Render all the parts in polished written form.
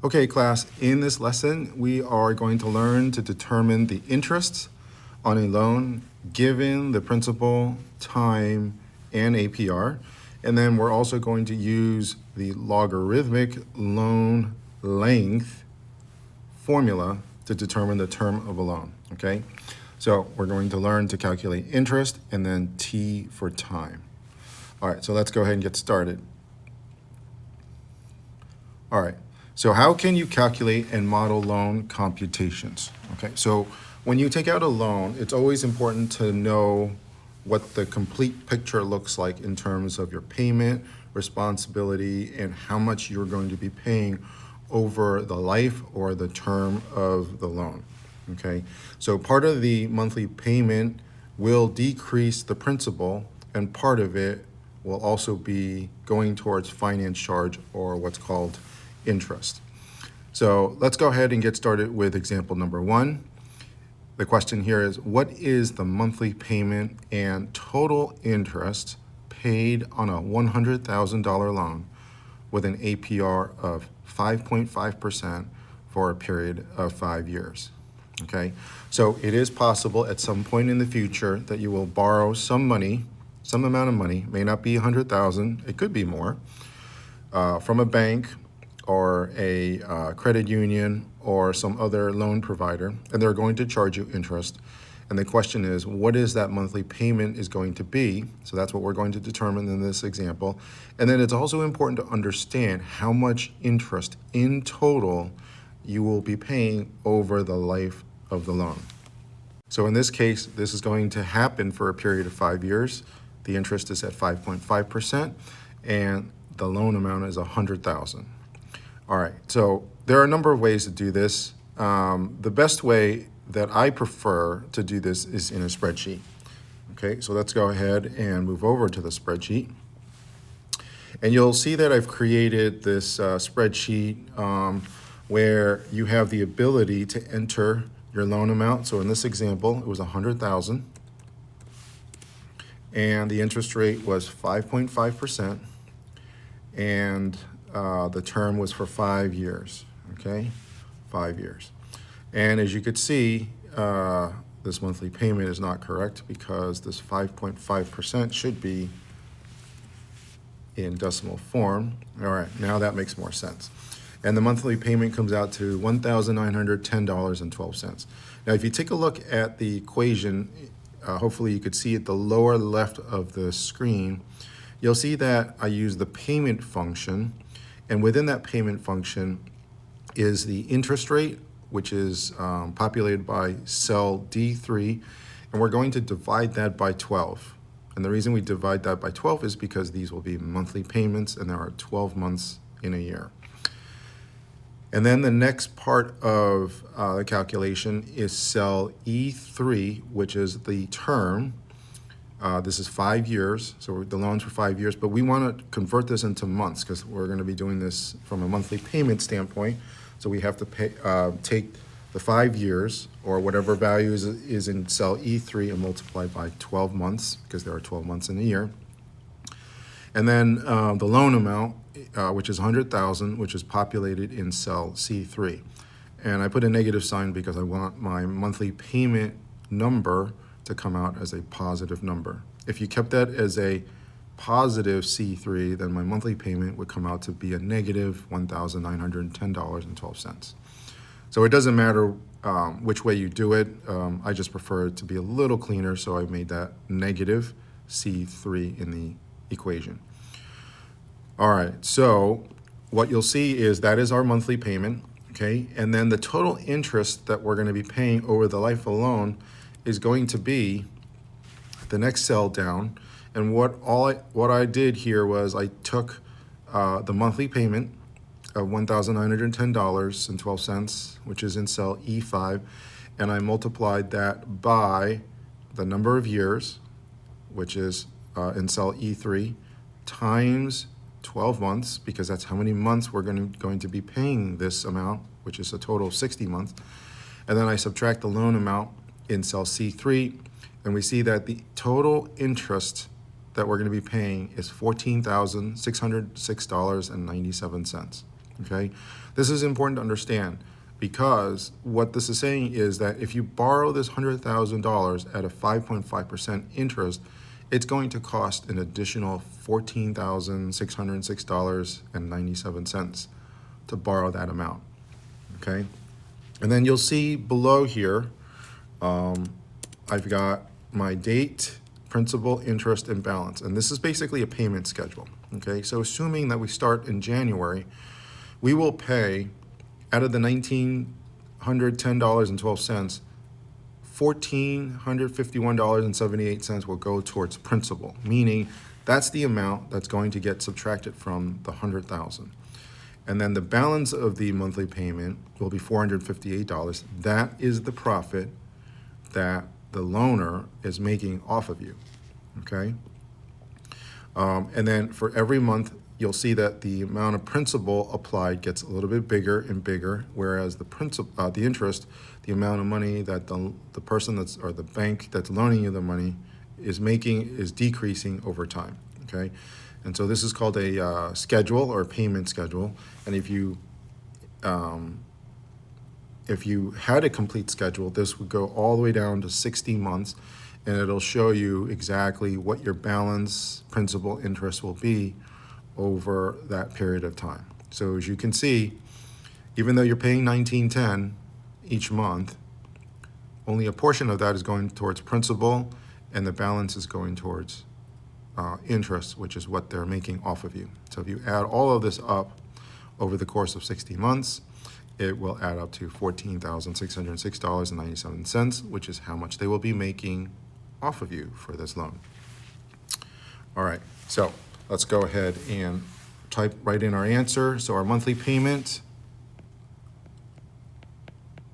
Okay, class, in this lesson, we are going to learn to determine the interest on a loan given the principal, time, and APR. And then we're also going to use the logarithmic loan length formula to determine the term of a loan, okay? So we're going to learn to calculate interest and then T for time. All right, so let's go ahead and get started. All right, so how can you calculate and model loan computations? Okay, so when you take out a loan, it's always important to know what the complete picture looks like in terms of your payment, responsibility, and how much you're going to be paying over the life or the term of the loan. Okay, so part of the monthly payment will decrease the principal, and part of it will also be going towards finance charge, or what's called interest. So let's go ahead and get started with example number 1. The question here is, what is the monthly payment and total interest paid on a $100,000 loan with an APR of 5.5% for a period of 5 years? Okay, so it is possible at some point in the future that you will borrow some money, some amount of money, may not be 100,000, it could be more, from a bank or a credit union or some other loan provider, and they're going to charge you interest. And the question is, what is that monthly payment is going to be? So that's what we're going to determine in this example. And then it's also important to understand how much interest in total you will be paying over the life of the loan. So in this case, this is going to happen for a period of 5 years. The interest is at 5.5%, and the loan amount is $100,000. All right, so there are a number of ways to do this. The best way that I prefer to do this is in a spreadsheet. Okay, so let's go ahead and move over to the spreadsheet. And you'll see that I've created this spreadsheet where you have the ability to enter your loan amount. So in this example, it was $100,000, and the interest rate was 5.5%, and the term was for 5 years, okay? 5 years. And as you could see, this monthly payment is not correct because this 5.5% should be in decimal form. All right, now that makes more sense. And the monthly payment comes out to $1,910.12. Now, if you take a look at the equation, hopefully you could see at the lower left of the screen, you'll see that I use the payment function, and within that payment function is the interest rate, which is populated by cell D3, and we're going to divide that by 12. And the reason we divide that by 12 is because these will be monthly payments, and there are 12 months in a year. And then the next part of the calculation is cell E3, which is the term. This is 5 years, so the loan's for 5 years, but we want to convert this into months because we're going to be doing this from a monthly payment standpoint. So we have to take the 5 years, or whatever value is in cell E3, and multiply by 12 months, because there are 12 months in a year. And then the loan amount, which is $100,000, which is populated in cell C3. And I put a negative sign because I want my monthly payment number to come out as a positive number. If you kept that as a positive C3, then my monthly payment would come out to be a negative $1,910.12. So it doesn't matter which way you do it. I just prefer it to be a little cleaner, so I made that negative C3 in the equation. All right, so what you'll see is that is our monthly payment, okay? And then the total interest that we're going to be paying over the life of the loan is going to be the next cell down. And what I did here was I took the monthly payment of $1,910.12, which is in cell E5, and I multiplied that by the number of years, which is in cell E3, times 12 months, because that's how many months we're going to be paying this amount, which is a total of 60 months. And then I subtract the loan amount in cell C3, and we see that the total interest that we're going to be paying is $14,606.97. okay? This is important to understand because what this is saying is that if you borrow this $100,000 at a 5.5% interest, it's going to cost an additional $14,606.97 to borrow that amount, okay? And then you'll see below here, I've got my date, principal, interest, and balance. And this is basically a payment schedule, okay? So assuming that we start in January, we will pay, out of the $1,910.12, $1,451.78 will go towards principal, meaning that's the amount that's going to get subtracted from the $100,000. And then the balance of the monthly payment will be $458. That is the profit that the loaner is making off of you, okay? And then for every month, you'll see that the amount of principal applied gets a little bit bigger and bigger, whereas the interest, the amount of money that the person or the bank that's loaning you the money is making is decreasing over time, okay? And so this is called a schedule or payment schedule. And if you had a complete schedule, this would go all the way down to 60 months, and it'll show you exactly what your balance, principal, interest will be over that period of time. So as you can see, even though you're paying $19.10 each month, only a portion of that is going towards principal, and the balance is going towards interest, which is what they're making off of you. So if you add all of this up over the course of 60 months, it will add up to $14,606.97, which is how much they will be making off of you for this loan. All right, so let's go ahead and write in our answer. So our monthly payment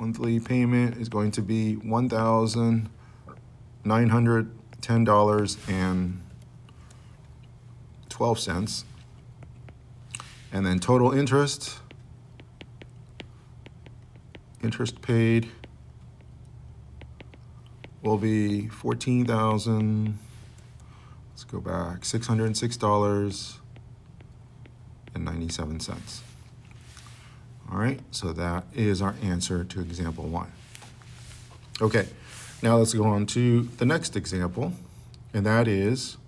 is going to be $1,910.12. And then total interest paid will be $606.97. All right, so that is our answer to example 1. Okay, now let's go on to the next example, and that is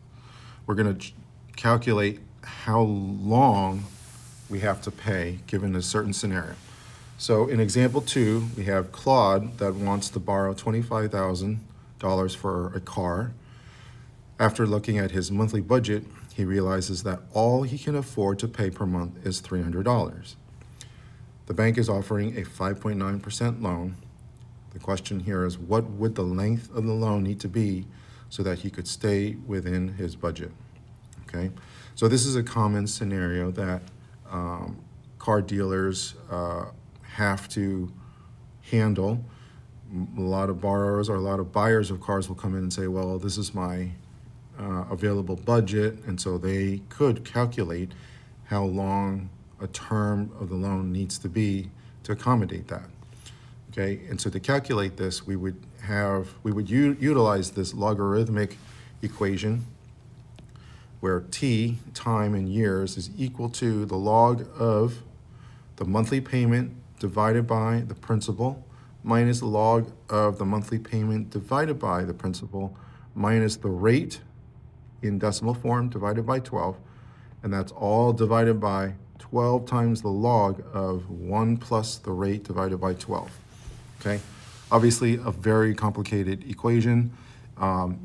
we're going to calculate how long we have to pay given a certain scenario. So in example 2, we have Claude that wants to borrow $25,000 for a car. After looking at his monthly budget, he realizes that all he can afford to pay per month is $300. The bank is offering a 5.9% loan. The question here is, what would the length of the loan need to be so that he could stay within his budget? Okay, so this is a common scenario that car dealers have to handle. A lot of borrowers or a lot of buyers of cars will come in and say, well, this is my available budget, and so they could calculate how long a term of the loan needs to be to accommodate that. Okay, and so to calculate this, we would utilize this logarithmic equation where t, time in years, is equal to the log of the monthly payment divided by the principal minus the log of the monthly payment divided by the principal minus the rate in decimal form divided by 12, and that's all divided by 12 times the log of 1 plus the rate divided by 12. Okay, obviously a very complicated equation.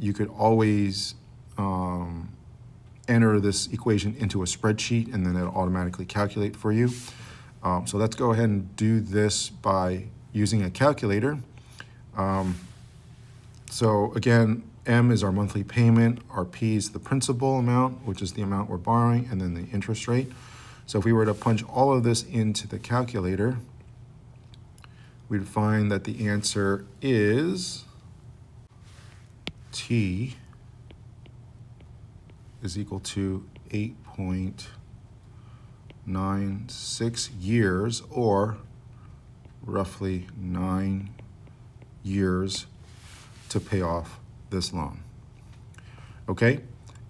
You could always enter this equation into a spreadsheet and then it'll automatically calculate for you. So let's go ahead and do this by using a calculator. So again, M is our monthly payment, our P is the principal amount, which is the amount we're borrowing, and then the interest rate. So if we were to punch all of this into the calculator, we'd find that the answer is T is equal to 8.96 years, or roughly 9 years to pay off this loan. Okay,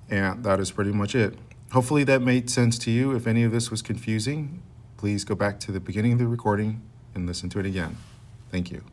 and that is pretty much it. Hopefully that made sense to you. If any of this was confusing, please go back to the beginning of the recording and listen to it again. Thank you.